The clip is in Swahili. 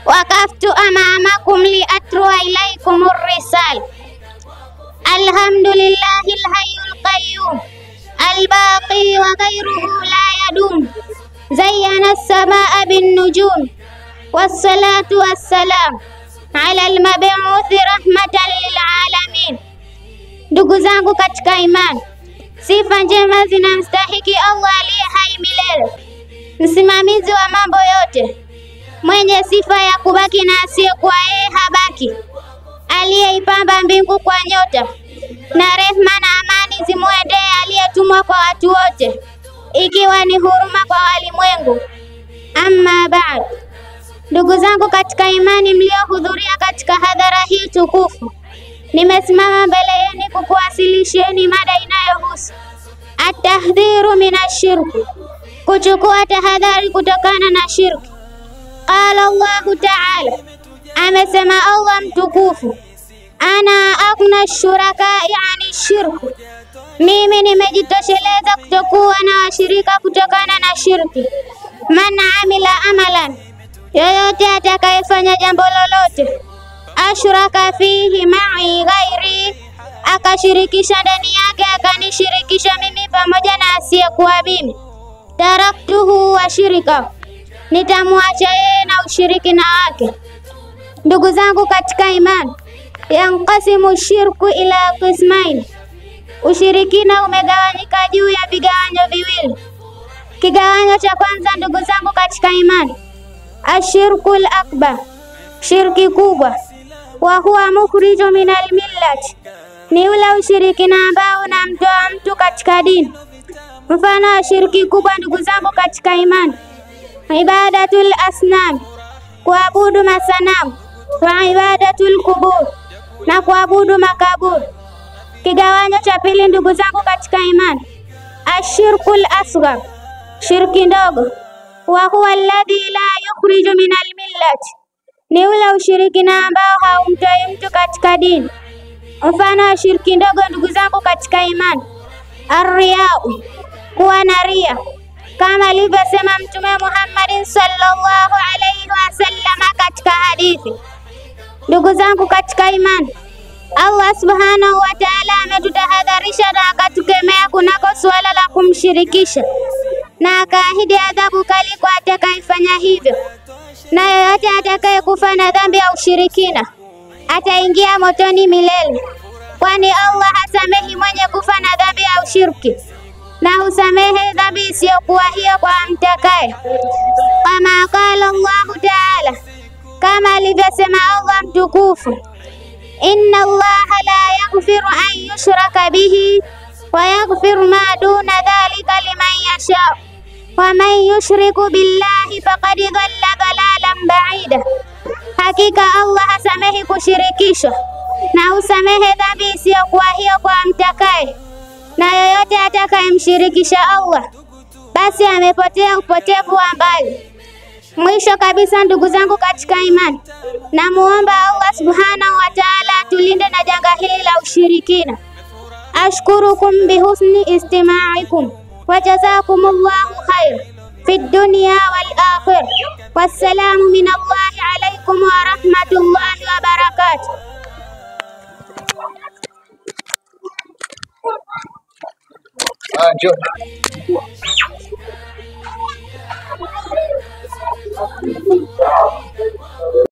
وقفت أمامكم لأتلو إليكم الرسالة. الحمد لله الحي القيوم الباقي وغيره لا يدوم، زين السماء بالنجوم، والصلاة والسلام على المبعوث رحمة للعالمين. Ndugu zangu katika imani, sifa njema zinamstahiki Allah aliye hai milele, msimamizi wa mambo yote, mwenye sifa ya kubaki na asiyekuwa yeye habaki, aliyeipamba mbingu kwa nyota, na rehma na amani zimuendee aliyetumwa kwa watu wote, ikiwa ni huruma kwa walimwengu. Amma baad, ndugu zangu katika imani mliohudhuria katika hadhara hii tukufu, nimesimama mbele yenu kukuwasilisheni mada inayohusu at-tahdhiru minashirki, kuchukua tahadhari kutokana na shirki. Qala Allahu ta'ala, amesema Allah mtukufu, ana aghna shuraka yani shirku, mimi nimejitosheleza kutokuwa na washirika kutokana na shirki. Man amila amalan, yoyote atakayefanya jambo lolote, ashraka fihi ma'i ghairi, akashirikisha ndani yake akanishirikisha mimi pamoja na asiyekuwa mimi, taraktuhu wa shirika, nitamwacha yeye na ushirikina wake. Ndugu zangu katika imani, yanqasimu shirku ila qismain, ushirikina umegawanyika juu ya vigawanyo viwili. Kigawanyo cha kwanza ndugu zangu katika imani, ashirkul akbar, shirki kubwa, wa huwa mukhriju minal millati, ni ule ushirikina ambao unamtoa mtu katika dini. Mfano wa shirki kubwa ndugu zangu katika imani, ibadatul asnam, kuabudu masanamu, wa ibadatul kubur, na kuabudu makaburi. Kigawanyo cha pili ndugu zangu katika imani, ashirkul asghar, shirki ndogo, wa huwa alladhi la yukhriju minal millati, ni ule ushirikina ambao haumtoi mtu katika dini. Mfano wa shirki ndogo ndugu zangu katika imani, arriyau, kuwa na ria, kama alivyosema Mtume Muhammad sallallahu alayhi wasallam katika hadithi. Ndugu zangu katika imani, Allah subhanahu wa ta'ala ametutahadharisha na akatukemea kunako suala la kumshirikisha, na akaahidi adhabu kali kwa atakayefanya hivyo, na yoyote atakayekufa na dhambi ya ushirikina ataingia motoni milele, kwani Allah hasamehi mwenye kufa na dhambi ya ushiriki, na husamehe dhambi isiyokuwa hiyo kwa mtakaye. Kama qala Allahu ta'ala, kama alivyosema Allah mtukufu, inna Allaha la yaghfiru an yushraka bihi wa yaghfiru ma duna dhalika liman yasha, wa man yushriku billahi faqad dhalla dhalalan ba'ida. Hakika Allah hasamehi kushirikishwa na husamehe dhambi isiyokuwa hiyo kwa mtakaye, na yoyote atakayemshirikisha Allah basi amepotea upotevu wa mbali. Mwisho kabisa ndugu zangu katika imani, namuomba Allah subhanahu wa ta'ala atulinde na janga hili la ushirikina. Ashkurukum bihusni istima'ikum wa jazakumullahu khair fi dunya wal akhirah. Wassalamu minallahi alaykum wa rahmatullahi wa barakatuh.